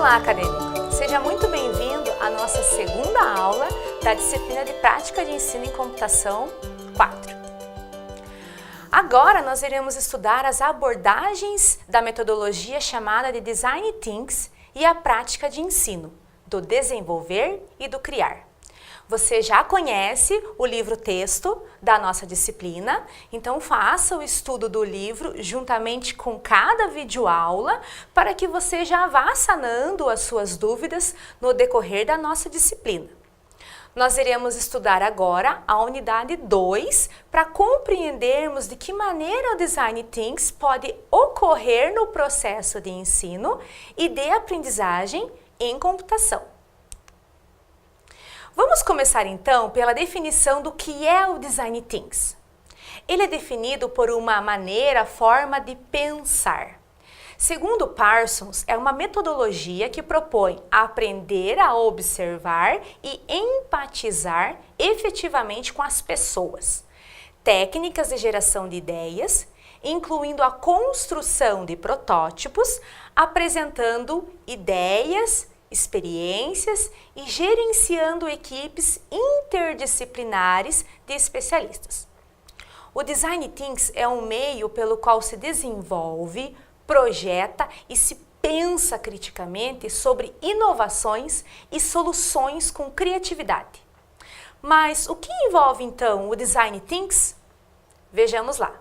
Olá, acadêmico! Seja muito bem-vindo à nossa segunda aula da disciplina de Prática de Ensino em Computação 4. Agora nós iremos estudar as abordagens da metodologia chamada de Design Thinking e a prática de ensino, do desenvolver e do criar. Você já conhece o livro-texto da nossa disciplina, então faça o estudo do livro juntamente com cada videoaula para que você já vá sanando as suas dúvidas no decorrer da nossa disciplina. Nós iremos estudar agora a unidade 2 para compreendermos de que maneira o Design Thinking pode ocorrer no processo de ensino e de aprendizagem em computação. Vamos começar então pela definição do que é o Design Thinking. Ele é definido por uma forma de pensar. Segundo Parsons, é uma metodologia que propõe aprender a observar e empatizar efetivamente com as pessoas. Técnicas de geração de ideias, incluindo a construção de protótipos, apresentando ideias, experiências e gerenciando equipes interdisciplinares de especialistas. O Design Thinking é um meio pelo qual se desenvolve, projeta e se pensa criticamente sobre inovações e soluções com criatividade. Mas o que envolve então o Design Thinking? Vejamos lá.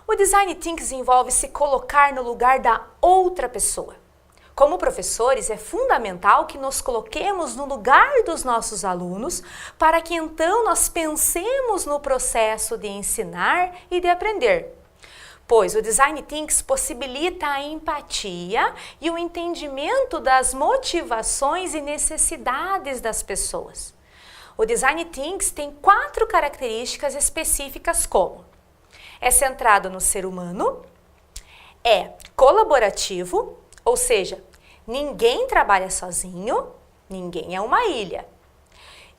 O Design Thinking envolve se colocar no lugar da outra pessoa. Como professores, é fundamental que nos coloquemos no lugar dos nossos alunos para que então nós pensemos no processo de ensinar e de aprender. Pois o Design Thinking possibilita a empatia e o entendimento das motivações e necessidades das pessoas. O Design Thinking tem 4 características específicas como: é centrado no ser humano, é colaborativo, ou seja, ninguém trabalha sozinho, ninguém é uma ilha.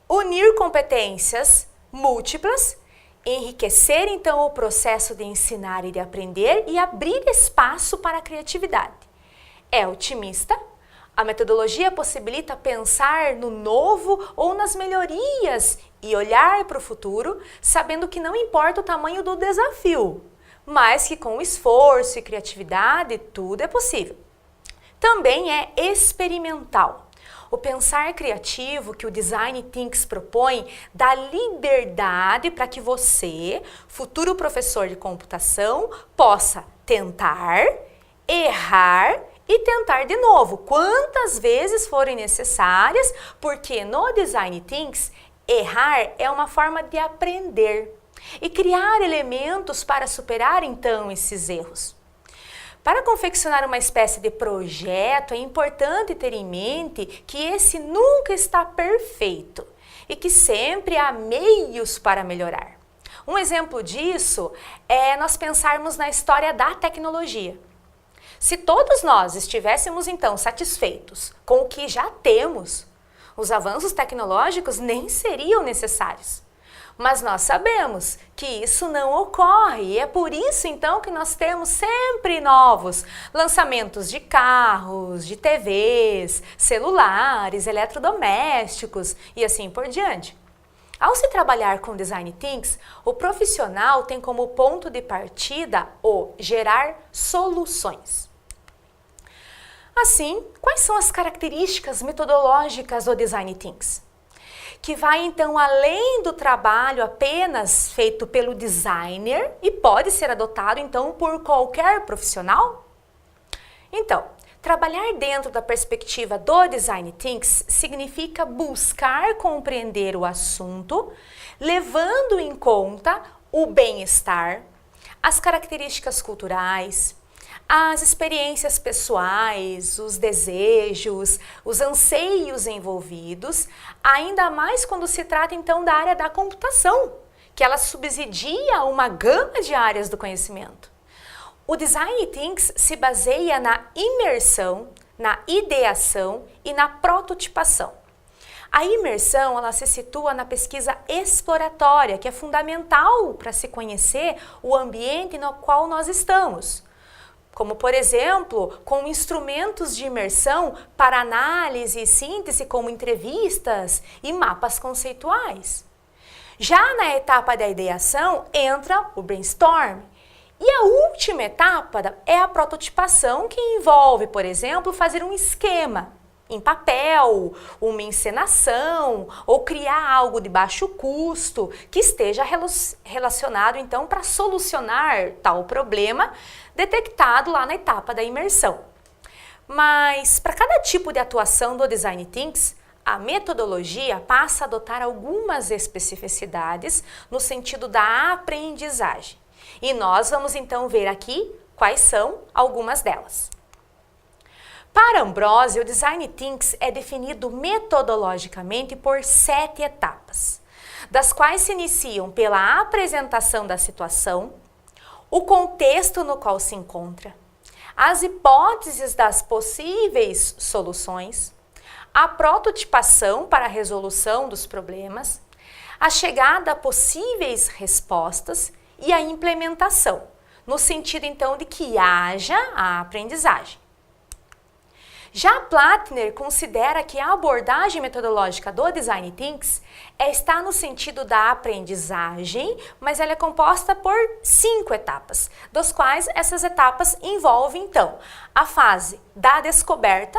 Unir competências múltiplas, enriquecer então o processo de ensinar e de aprender e abrir espaço para a criatividade. É otimista, a metodologia possibilita pensar no novo ou nas melhorias e olhar para o futuro, sabendo que não importa o tamanho do desafio, mas que com esforço e criatividade tudo é possível. Também é experimental. O pensar criativo que o Design Thinking propõe dá liberdade para que você, futuro professor de computação, possa tentar, errar e tentar de novo, quantas vezes forem necessárias, porque no Design Thinking, errar é uma forma de aprender e criar elementos para superar então esses erros. Para confeccionar uma espécie de projeto, é importante ter em mente que esse nunca está perfeito e que sempre há meios para melhorar. Um exemplo disso é nós pensarmos na história da tecnologia. Se todos nós estivéssemos então satisfeitos com o que já temos, os avanços tecnológicos nem seriam necessários. Mas nós sabemos que isso não ocorre e é por isso então que nós temos sempre novos lançamentos de carros, de TVs, celulares, eletrodomésticos e assim por diante. Ao se trabalhar com Design Thinking, o profissional tem como ponto de partida o gerar soluções. Assim, quais são as características metodológicas do Design Thinking? Que vai então além do trabalho apenas feito pelo designer e pode ser adotado então por qualquer profissional? Então, trabalhar dentro da perspectiva do Design Thinking significa buscar compreender o assunto, levando em conta o bem-estar, as características culturais, as experiências pessoais, os desejos, os anseios envolvidos, ainda mais quando se trata então da área da computação, que ela subsidia uma gama de áreas do conhecimento. O Design Thinking se baseia na imersão, na ideação e na prototipação. A imersão ela se situa na pesquisa exploratória, que é fundamental para se conhecer o ambiente no qual nós estamos. como por exemplo, com instrumentos de imersão para análise e síntese como entrevistas e mapas conceituais. Já na etapa da ideação entra o brainstorm. E a última etapa é a prototipação, que envolve, por exemplo, fazer um esquema em papel, uma encenação ou criar algo de baixo custo que esteja relacionado então para solucionar tal problema detectado lá na etapa da imersão. Mas para cada tipo de atuação do Design Thinks, a metodologia passa a adotar algumas especificidades no sentido da aprendizagem. E nós vamos então ver aqui quais são algumas delas. Para Ambrose, o Design Thinks é definido metodologicamente por 7 etapas, das quais se iniciam pela apresentação da situação, o contexto no qual se encontra, as hipóteses das possíveis soluções, a prototipação para a resolução dos problemas, a chegada a possíveis respostas e a implementação, no sentido então de que haja a aprendizagem. Já Platner considera que a abordagem metodológica do Design Thinks está no sentido da aprendizagem, mas ela é composta por 5 etapas, das quais essas etapas envolvem então a fase da descoberta,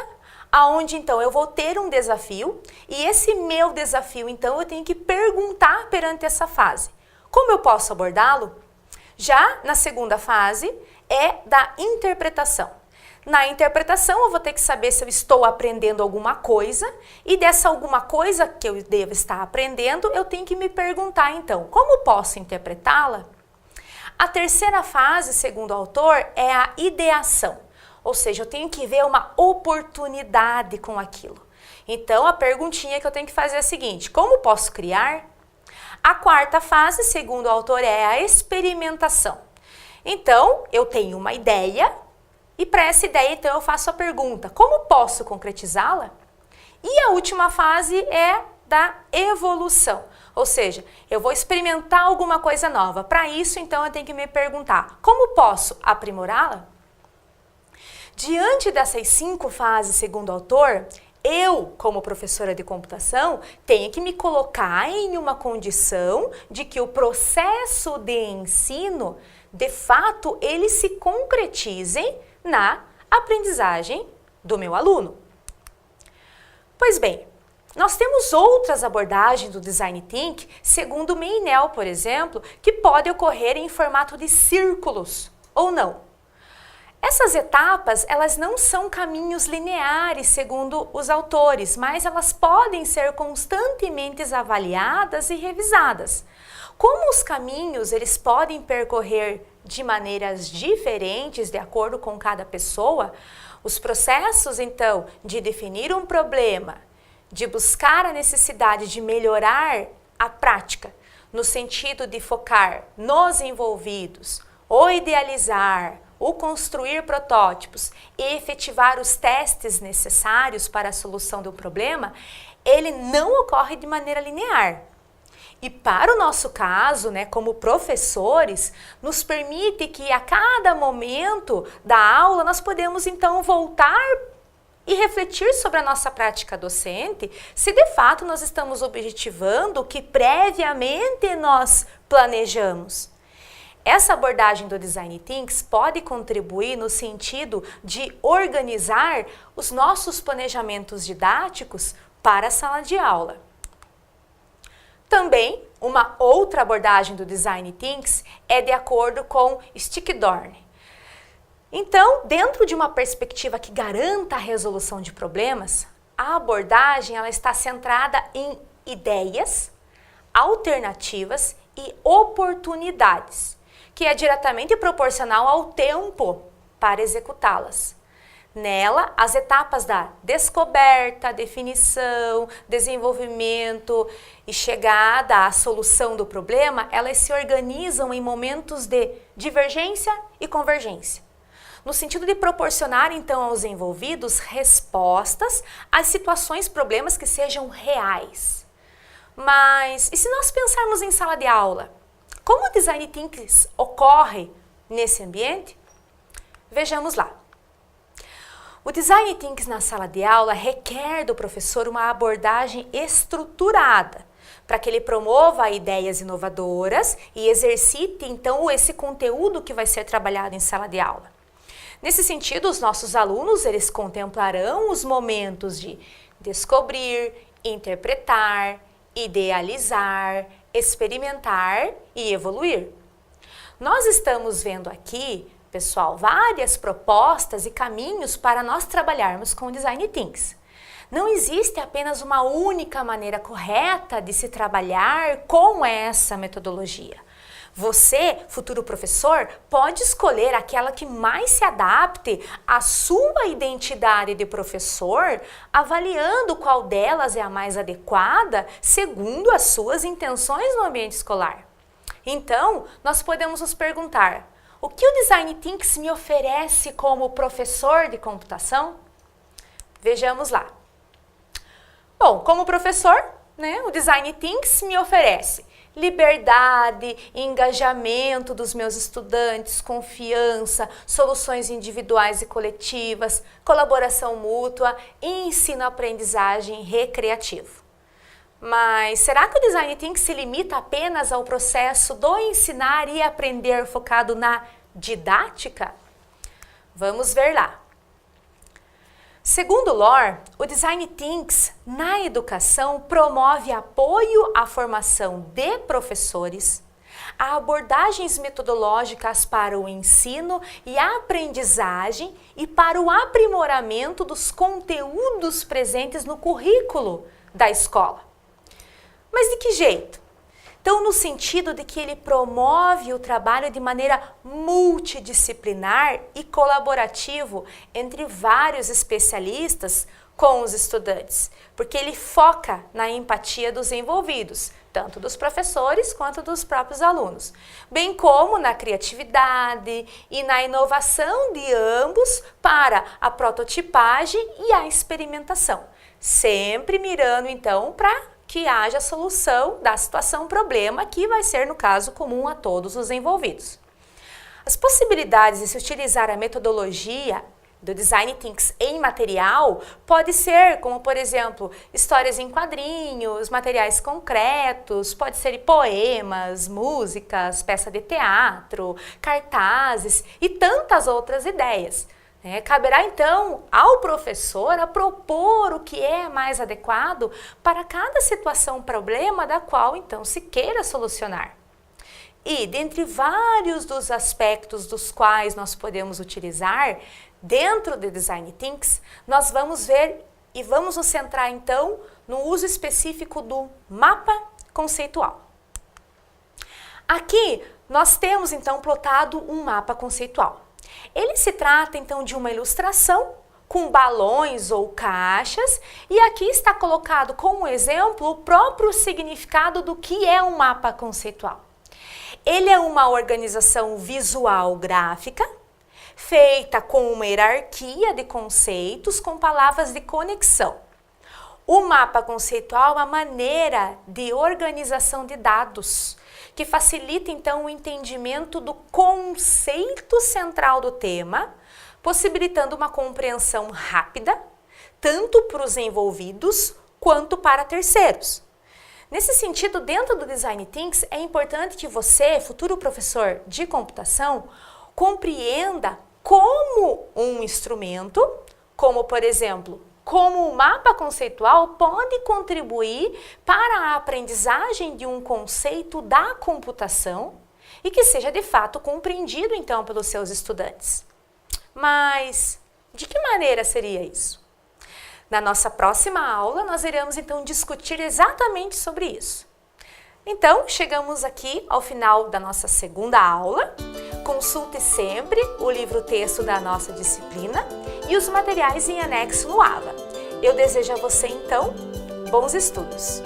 aonde então eu vou ter um desafio e esse meu desafio então eu tenho que perguntar perante essa fase. Como eu posso abordá-lo? Já na segunda fase é da interpretação. Na interpretação eu vou ter que saber se eu estou aprendendo alguma coisa e dessa alguma coisa que eu devo estar aprendendo eu tenho que me perguntar então, como posso interpretá-la? A terceira fase, segundo o autor, é a ideação. Ou seja, eu tenho que ver uma oportunidade com aquilo. Então, a perguntinha que eu tenho que fazer é a seguinte: como posso criar? A quarta fase, segundo o autor, é a experimentação. Então, eu tenho uma ideia e para essa ideia, então, eu faço a pergunta: como posso concretizá-la? E a última fase é da evolução. Ou seja, eu vou experimentar alguma coisa nova. Para isso, então, eu tenho que me perguntar: como posso aprimorá-la? Diante dessas 5 fases, segundo o autor, eu, como professora de computação, tenho que me colocar em uma condição de que o processo de ensino, de fato, ele se concretize na aprendizagem do meu aluno. Pois bem, nós temos outras abordagens do Design Thinking, segundo Meinel, por exemplo, que podem ocorrer em formato de círculos ou não. Essas etapas, elas não são caminhos lineares, segundo os autores, mas elas podem ser constantemente avaliadas e revisadas. Como os caminhos, eles podem percorrer de maneiras diferentes de acordo com cada pessoa, os processos, então, de definir um problema, de buscar a necessidade de melhorar a prática, no sentido de focar nos envolvidos, o idealizar, o construir protótipos e efetivar os testes necessários para a solução do problema, ele não ocorre de maneira linear. E para o nosso caso, como professores, nos permite que a cada momento da aula nós podemos então voltar e refletir sobre a nossa prática docente, se de fato nós estamos objetivando o que previamente nós planejamos. Essa abordagem do Design Thinks pode contribuir no sentido de organizar os nossos planejamentos didáticos para a sala de aula. Também, uma outra abordagem do Design Thinks é de acordo com Stickdorn. Então, dentro de uma perspectiva que garanta a resolução de problemas, a abordagem ela está centrada em ideias, alternativas e oportunidades, que é diretamente proporcional ao tempo para executá-las. Nela, as etapas da descoberta, definição, desenvolvimento e chegada à solução do problema, elas se organizam em momentos de divergência e convergência, no sentido de proporcionar, então, aos envolvidos respostas às situações, problemas que sejam reais. Mas, e se nós pensarmos em sala de aula? Como o Design Thinking ocorre nesse ambiente? Vejamos lá. O Design Thinking na sala de aula requer do professor uma abordagem estruturada, para que ele promova ideias inovadoras e exercite então esse conteúdo que vai ser trabalhado em sala de aula. Nesse sentido, os nossos alunos, eles contemplarão os momentos de descobrir, interpretar, idealizar, experimentar e evoluir. Nós estamos vendo aqui, pessoal, várias propostas e caminhos para nós trabalharmos com o Design Thinking. Não existe apenas uma única maneira correta de se trabalhar com essa metodologia. Você, futuro professor, pode escolher aquela que mais se adapte à sua identidade de professor, avaliando qual delas é a mais adequada segundo as suas intenções no ambiente escolar. Então, nós podemos nos perguntar: o que o Design Thinking me oferece como professor de computação? Vejamos lá. Bom, como professor, o Design Thinking me oferece liberdade, engajamento dos meus estudantes, confiança, soluções individuais e coletivas, colaboração mútua e ensino-aprendizagem recreativo. Mas será que o Design Thinking se limita apenas ao processo do ensinar e aprender focado na didática? Vamos ver lá. Segundo Lohr, o Design Thinking na educação promove apoio à formação de professores, a abordagens metodológicas para o ensino e a aprendizagem e para o aprimoramento dos conteúdos presentes no currículo da escola. Mas de que jeito? Então, no sentido de que ele promove o trabalho de maneira multidisciplinar e colaborativo entre vários especialistas com os estudantes, porque ele foca na empatia dos envolvidos, tanto dos professores quanto dos próprios alunos, bem como na criatividade e na inovação de ambos para a prototipagem e a experimentação, sempre mirando então para que haja solução da situação-problema, que vai ser, no caso, comum a todos os envolvidos. As possibilidades de se utilizar a metodologia do Design Thinking em material pode ser, como por exemplo, histórias em quadrinhos, materiais concretos, pode ser poemas, músicas, peça de teatro, cartazes e tantas outras ideias. Caberá então ao professor a propor o que é mais adequado para cada situação problema da qual então se queira solucionar. E dentre vários dos aspectos dos quais nós podemos utilizar dentro do Design Thinking, nós vamos ver e vamos nos centrar então no uso específico do mapa conceitual. Aqui nós temos então plotado um mapa conceitual. Ele se trata então de uma ilustração com balões ou caixas e aqui está colocado como exemplo o próprio significado do que é um mapa conceitual. Ele é uma organização visual gráfica feita com uma hierarquia de conceitos com palavras de conexão. O mapa conceitual é uma maneira de organização de dados que facilita então o entendimento do conceito central do tema, possibilitando uma compreensão rápida, tanto para os envolvidos quanto para terceiros. Nesse sentido, dentro do Design Thinking, é importante que você, futuro professor de computação, compreenda como um instrumento, como por exemplo, como o mapa conceitual pode contribuir para a aprendizagem de um conceito da computação e que seja de fato compreendido então pelos seus estudantes. Mas de que maneira seria isso? Na nossa próxima aula nós iremos então discutir exatamente sobre isso. Então, chegamos aqui ao final da nossa segunda aula. Consulte sempre o livro-texto da nossa disciplina e os materiais em anexo no AVA. Eu desejo a você, então, bons estudos!